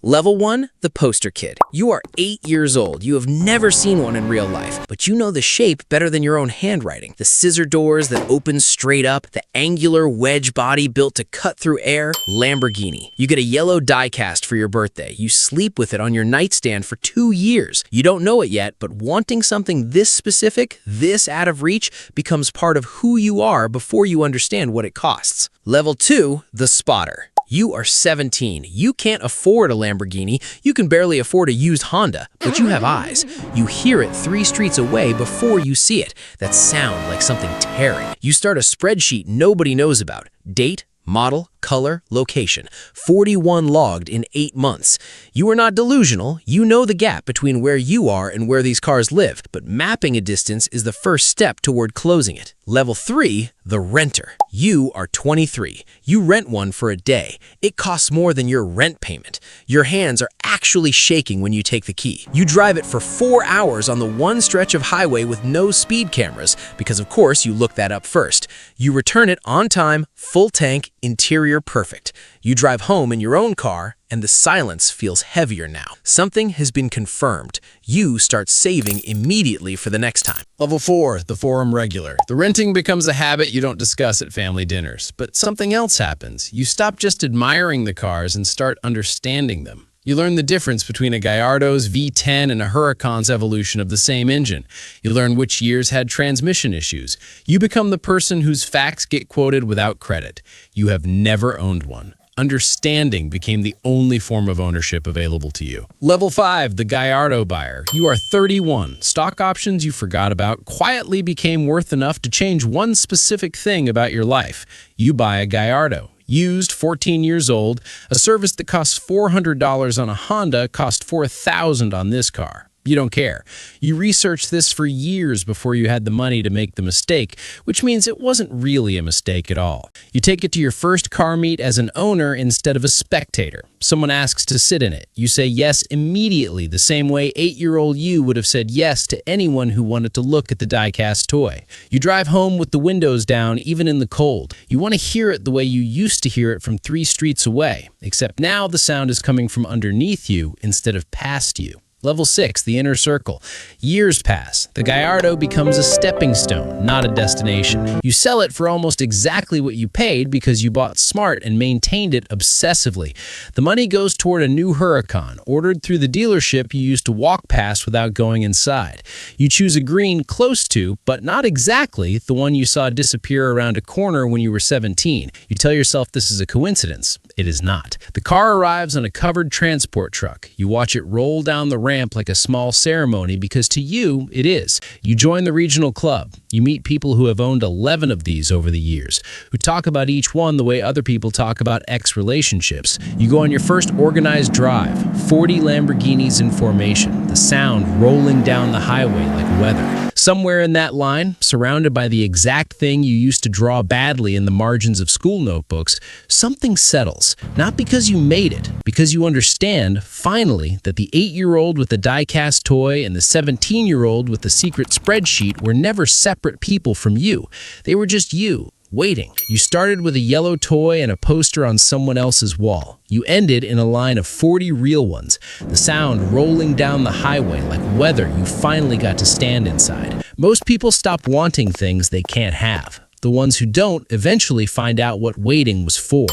Level 1, the poster kid. You are 8 years old. You have never seen one in real life, but you know the shape better than your own handwriting. The scissor doors that open straight up, the angular wedge body built to cut through air, Lamborghini. You get a yellow diecast for your birthday. You sleep with it on your nightstand for 2 years. You don't know it yet, but wanting something this specific, this out of reach, becomes part of who you are before you understand what it costs. Level 2, the spotter. You are 17. You can't afford a Lamborghini. You can barely afford a used Honda, but you have eyes. You hear it 3 streets away before you see it. That sound like something tearing. You start a spreadsheet nobody knows about. Date, model, color, location. 41 logged in 8 months. You are not delusional. You know the gap between where you are and where these cars live, but mapping a distance is the first step toward closing it. Level 3, the renter. You are 23. You rent one for a day. It costs more than your rent payment. Your hands are actually shaking when you take the key. You drive it for 4 hours on the one stretch of highway with no speed cameras, because of course you look that up first. You return it on time, full tank, interior perfect. You drive home in your own car, and the silence feels heavier now. Something has been confirmed. You start saving immediately for the next time. Level 4, the forum regular. The renting becomes a habit you don't discuss at family dinners. But something else happens. You stop just admiring the cars and start understanding them. You learn the difference between a Gallardo's V10 and a Huracan's evolution of the same engine. You learn which years had transmission issues. You become the person whose facts get quoted without credit. You have never owned one. Understanding became the only form of ownership available to you. Level 5, the Gallardo Buyer. You are 31. Stock options you forgot about quietly became worth enough to change one specific thing about your life. You buy a Gallardo. Used, 14 years old, a service that costs $400 on a Honda cost $4,000 on this car. You don't care. You researched this for years before you had the money to make the mistake, which means it wasn't really a mistake at all. You take it to your first car meet as an owner instead of a spectator. Someone asks to sit in it. You say yes immediately, the same way 8-year-old you would have said yes to anyone who wanted to look at the diecast toy. You drive home with the windows down, even in the cold. You want to hear it the way you used to hear it from 3 streets away, except now the sound is coming from underneath you instead of past you. Level 6, the inner circle. Years pass. The Gallardo becomes a stepping stone, not a destination. You sell it for almost exactly what you paid because you bought smart and maintained it obsessively. The money goes toward a new Huracan, ordered through the dealership you used to walk past without going inside. You choose a green close to, but not exactly, the one you saw disappear around a corner when you were 17. You tell yourself this is a coincidence. It is not. The car arrives on a covered transport truck. You watch it roll down the ramp like a small ceremony because to you, it is. You join the regional club. You meet people who have owned 11 of these over the years, who talk about each one the way other people talk about ex-relationships. You go on your first organized drive, 40 Lamborghinis in formation, the sound rolling down the highway like weather. Somewhere in that line, surrounded by the exact thing you used to draw badly in the margins of school notebooks, something settles. Not because you made it, because you understand, finally, that the 8-year-old with the die-cast toy and the 17-year-old with the secret spreadsheet were never separate people from you. They were just you, waiting. You started with a yellow toy and a poster on someone else's wall. You ended in a line of 40 real ones, the sound rolling down the highway like weather you finally got to stand inside. Most people stop wanting things they can't have. The ones who don't eventually find out what waiting was for.